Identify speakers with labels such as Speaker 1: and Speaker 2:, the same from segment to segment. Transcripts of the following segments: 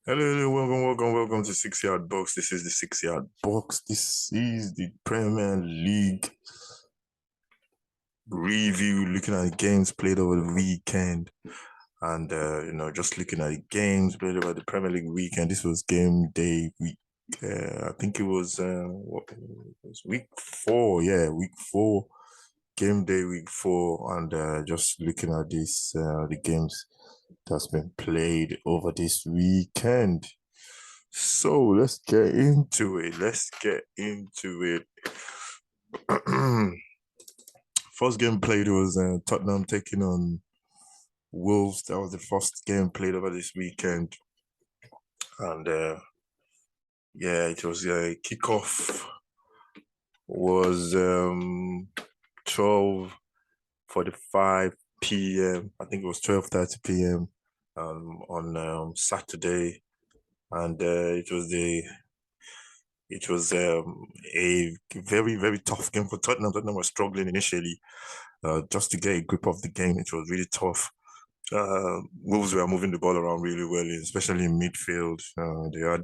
Speaker 1: Hello, welcome to 6 Yard Box. This is the 6 Yard Box. This is the Premier League review, looking at the games played over the weekend. And, just looking at the games played over the Premier League weekend. This was game day week. I think it was week 4. Yeah, week 4. Game day week 4. And just looking at the games that's been played over this weekend. So let's get into it. First game played was Tottenham taking on Wolves. That was the first game played over this weekend. And it was kickoff was 12:45 p.m. I think it was 12:30 p.m. On Saturday. And it was a very, very tough game for Tottenham. Tottenham was struggling initially just to get a grip of the game. It was really tough. Wolves were moving the ball around really well, especially in midfield. They had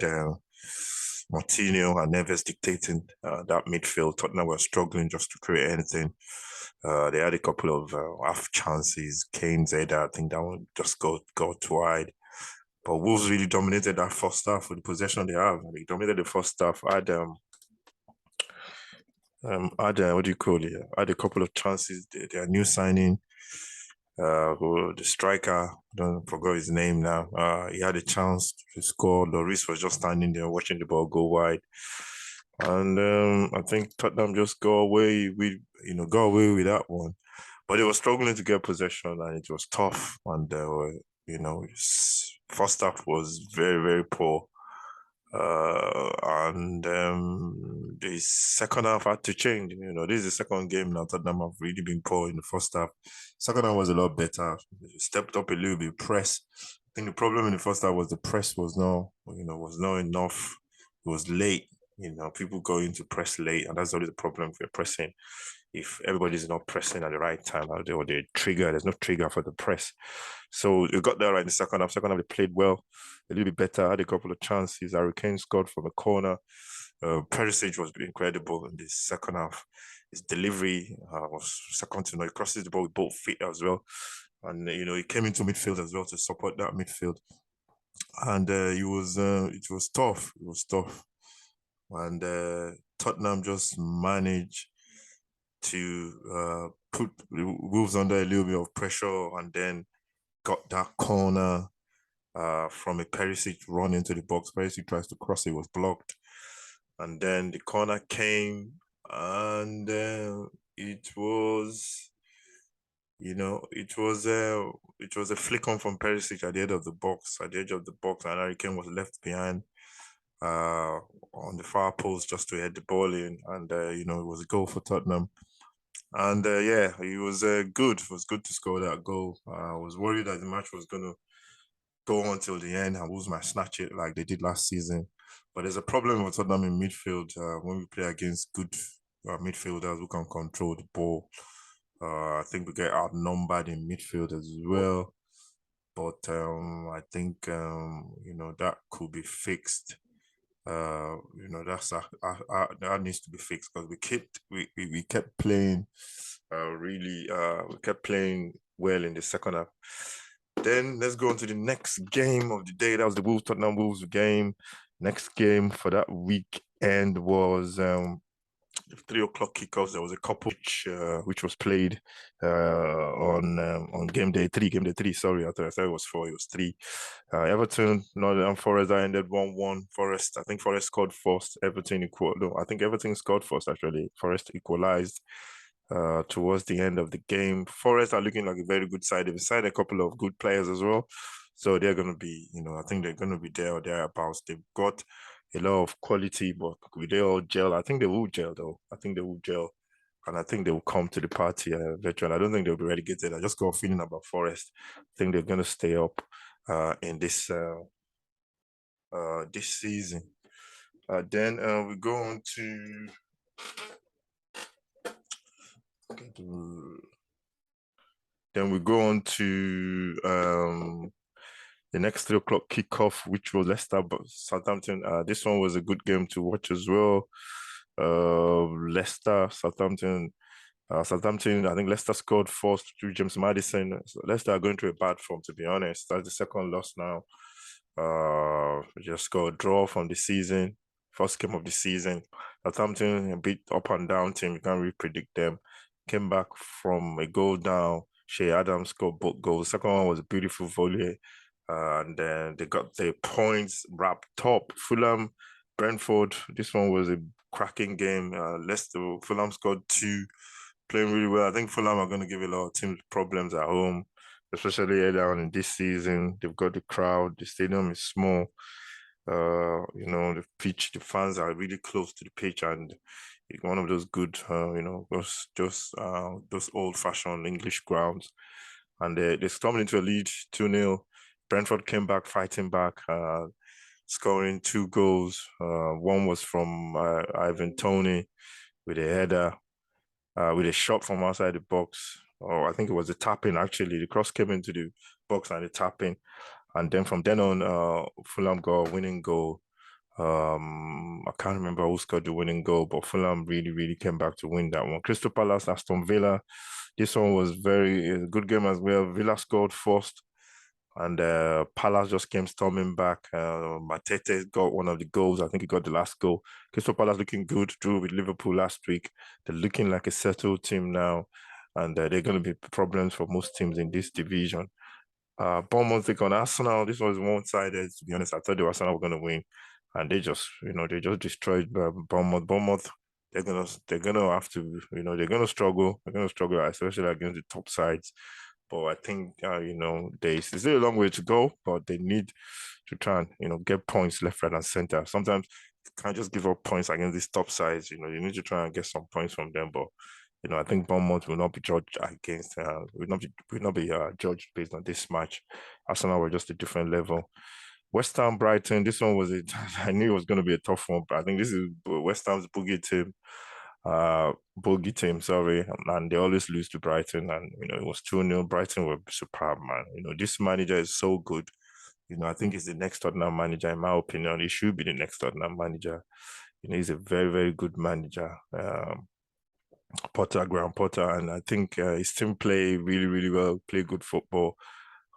Speaker 1: Martinho and Neves dictating that midfield. Tottenham were struggling just to create anything. They had a couple of half chances. Kane's header, I think that one just got wide. But Wolves really dominated that first half with the possession they have. They dominated the first half. What do you call it? Had a couple of chances. Their new signing, the striker, I don't forgot his name now. He had a chance to score. Lloris was just standing there watching the ball go wide, and I think Tottenham just go away with that one. But they were struggling to get possession, and it was tough. And first half was very, very poor. And the second half had to change. This is the second game now. Tottenham have really been poor in the first half. Second half was a lot better. Stepped up a little bit. Press. I think the problem in the first half was the press was not enough. It was late. People go into press late, and that's always the problem if you're pressing. If everybody's not pressing at the right time, or they trigger, there's no trigger for the press. So you got there right in the second half. Second half, they played well, a little bit better, had a couple of chances. Harry Kane scored from a corner. Perisic was incredible in the second half. His delivery was second to none. He crosses the ball with both feet as well. And, he came into midfield as well to support that midfield. And it was tough. It was tough. And Tottenham just managed to put Wolves under a little bit of pressure and then got that corner from a Perisic run into the box. Perisic tries to cross, it was blocked. And then the corner came and it was, it was a flick on from Perisic at the edge of the box, and Harry Kane was left behind on the far post just to head the ball in. And, it was a goal for Tottenham. And it was good. It was good to score that goal. I was worried that the match was going to go on till the end and Wolves might snatch it like they did last season. But there's a problem with Tottenham in midfield when we play against good midfielders who can control the ball. I think we get outnumbered in midfield as well. But I think that could be fixed. That needs to be fixed because we kept playing we kept playing well in the second half. Then let's go on to the next game of the day. That was the Tottenham Wolves game. Next game for that weekend was 3 o'clock kickoffs. There was a couple which was played on game day three. Game day three, sorry, I thought it was 4. It was 3. Everton, Nottingham Forest. That ended 1-1. Forest, I think Forest scored first. Everton equal. No, I think Everton scored first actually. Forest equalized towards the end of the game. Forest are looking like a very good side. They've signed a couple of good players as well. So they're going to be, I think they're going to be there or thereabouts. They've got a lot of quality, but will they all gel? I think they will gel, though. I think they will gel. And I think they will come to the party eventually. I don't think they'll be relegated. I just got a feeling about Forest. I think they're going to stay up in this season. Then we go on to then we go on to The next 3 o'clock kickoff, which was Leicester but Southampton. This one was a good game to watch as well. Leicester, Southampton. Southampton, I think Leicester scored first through James Maddison. So Leicester are going through a bad form, to be honest. That's the second loss now. Just got a draw from the season, first game of the season. Southampton, a bit up and down team. You can't really predict them. Came back from a goal down. Shea Adams scored both goals. Second one was a beautiful volley. And then they got their points wrapped up. Fulham, Brentford. This one was a cracking game. Leicester, Fulham scored two, playing really well. I think Fulham are going to give a lot of teams problems at home, especially earlier on in this season. They've got the crowd. The stadium is small. The pitch, the fans are really close to the pitch, and it's one of those good, those old-fashioned English grounds. And they stormed into a lead 2-0. Brentford came back, fighting back, scoring 2 goals. One was from Ivan Toney with a header, with a shot from outside the box. Or I think it was a tap-in, actually. The cross came into the box and the tap-in. And then from then on, Fulham got a winning goal. I can't remember who scored the winning goal, but Fulham really, really came back to win that one. Crystal Palace, Aston Villa. This one was a good game as well. Villa scored first, and Palace just came storming back. Matete got one of the goals. I think he got the last goal. Crystal Palace looking good. Drew with Liverpool last week. They're looking like a settled team now, and they're going to be problems for most teams in this division. Bournemouth take on Arsenal. This was one-sided. To be honest, I thought the Arsenal were going to win, and they just destroyed Bournemouth. Bournemouth, they're gonna have to, they're gonna struggle. They're gonna struggle, especially against the top sides. But I think, there's still a long way to go, but they need to try and, get points left, right, and center. Sometimes you can't just give up points against these top sides. You need to try and get some points from them. But, I think Bournemouth will not be judged against, will not be judged based on this match. Arsenal were just a different level. West Ham, Brighton, this one was it. I knew it was going to be a tough one, but I think this is West Ham's bogey team, sorry, and they always lose to Brighton, and it was 2-0. Brighton were superb, man. This manager is so good. I think he's the next Tottenham manager, in my opinion. He should be the next Tottenham manager. He's a very, very good manager. Graham Potter, and I think his team play really, really well, play good football,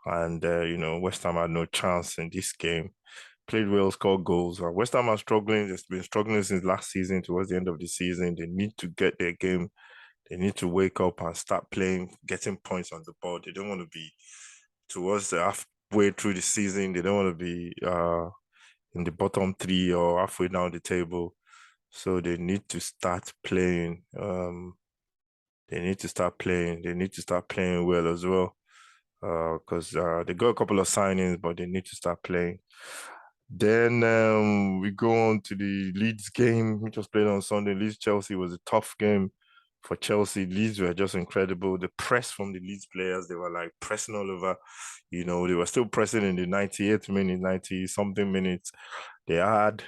Speaker 1: and West Ham had no chance in this game. Played well, scored goals. West Ham are struggling. They've been struggling since last season. Towards the end of the season, they need to get their game. They need to wake up and start playing, getting points on the board. They don't want to be towards the halfway through the season. They don't want to be in the bottom three or halfway down the table. So they need to start playing. They need to start playing. They need to start playing well as well. Because they got a couple of signings, but they need to start playing. Then we go on to the Leeds game, which was played on Sunday. Leeds-Chelsea was a tough game for Chelsea. Leeds were just incredible. The press from the Leeds players, they were like pressing all over. They were still pressing in the 98th minute, 90-something minutes. They had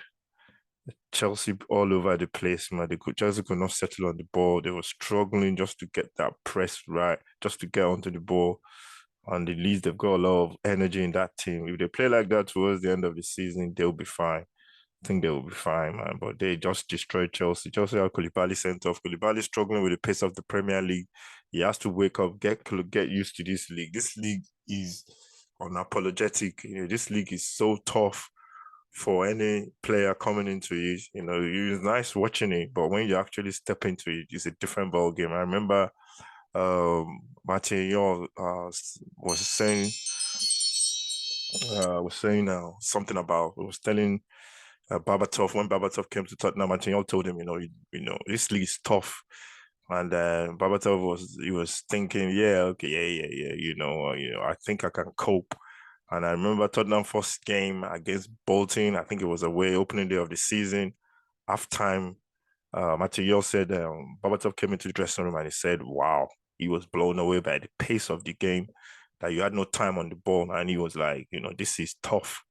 Speaker 1: Chelsea all over the place, man. Chelsea could not settle on the ball. They were struggling just to get that press right, just to get onto the ball. And the Leeds, they've got a lot of energy in that team. If they play like that towards the end of the season, they'll be fine. I think they will be fine, man. But they just destroyed Chelsea. Chelsea had Koulibaly sent off. Koulibaly struggling with the pace of the Premier League. He has to wake up, get used to this league. This league is unapologetic. This league is so tough for any player coming into it. It's nice watching it, but when you actually step into it, it's a different ball game. I remember Martin Yol was saying something about, was telling Babatov, when Babatov came to Tottenham, Martin Yol told him, this league is tough. And Babatov was thinking, yeah, okay, yeah, I think I can cope. And I remember Tottenham first game against Bolton. I think it was away, opening day of the season. Halftime, Matteo said Babatov came into the dressing room and he said, wow, he was blown away by the pace of the game, that you had no time on the ball. And he was like, this is tough.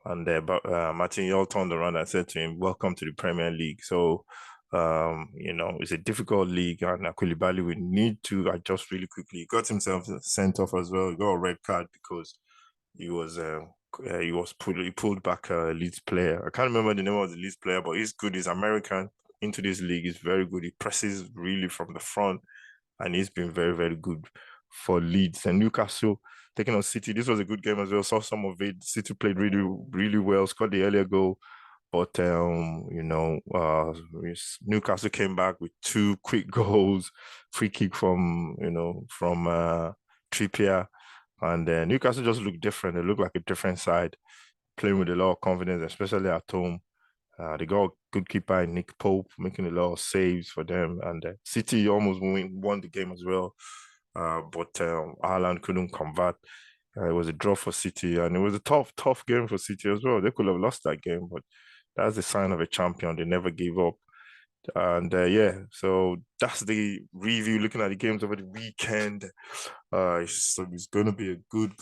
Speaker 1: And Martin Yol turned around and said to him, welcome to the Premier League. So, it's a difficult league, and Koulibaly will need to adjust really quickly. He got himself sent off as well. He got a red card because he was he pulled back a Leeds player. I can't remember the name of the Leeds player, but he's good. He's American into this league. He's very good. He presses really from the front, and he's been very, very good for Leeds and Newcastle taking on City. This was a good game as well. Saw some of it. City played really, really well. Scored the earlier goal. But Newcastle came back with two quick goals, free kick from Trippier, and Newcastle just looked different. They looked like a different side, playing with a lot of confidence, especially at home. They got a good keeper in Nick Pope, making a lot of saves for them, and City almost won the game as well. But Haaland couldn't convert. It was a draw for City, and it was a tough, tough game for City as well. They could have lost that game, but that's the sign of a champion. They never gave up. And yeah, so that's the review looking at the games over the weekend. So it's going to be a good.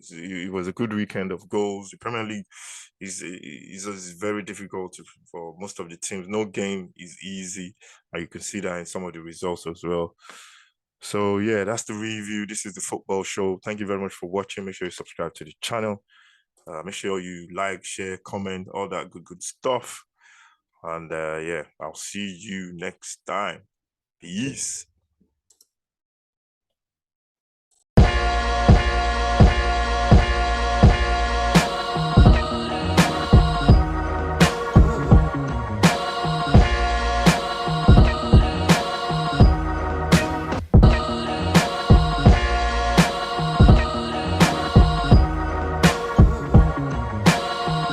Speaker 1: It was a good weekend of goals. The Premier League is very difficult for most of the teams. No game is easy, and you can see that in some of the results as well. So yeah, that's the review. This is the football show. Thank you very much for watching. Make sure you subscribe to the channel. Make sure you like, share, comment, all that good stuff. And yeah, I'll see you next time. Peace.